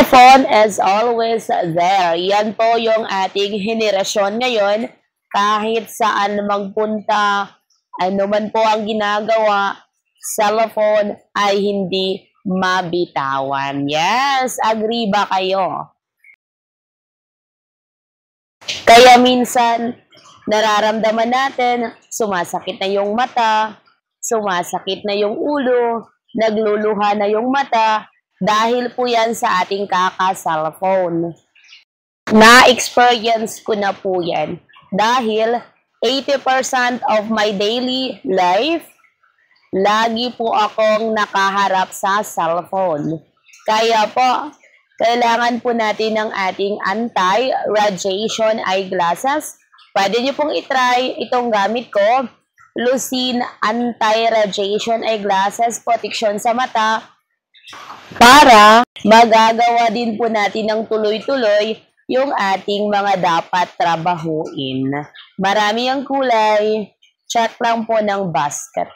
Phone is always there. Yan po yung ating henerasyon ngayon. Kahit saan magpunta, ano man po ang ginagawa, cellphone ay hindi mabitawan. Yes, agree ba kayo? Kaya minsan, nararamdaman natin, sumasakit na yung mata, sumasakit na yung ulo, nagluluha na yung mata, dahil po yan sa ating kaka-cellphone. Na-experience ko na po yan. Dahil 80% of my daily life, lagi po akong nakaharap sa cellphone. Kaya po, kailangan po natin ng ating anti-radiation eyeglasses. Pwede nyo pong itry itong gamit ko. Lucene Anti-Radiation Eyeglasses, protection sa mata. Para magagawa din po natin ng tuloy-tuloy yung ating mga dapat trabahuin. Marami ang kulay. Check lang po ng basket.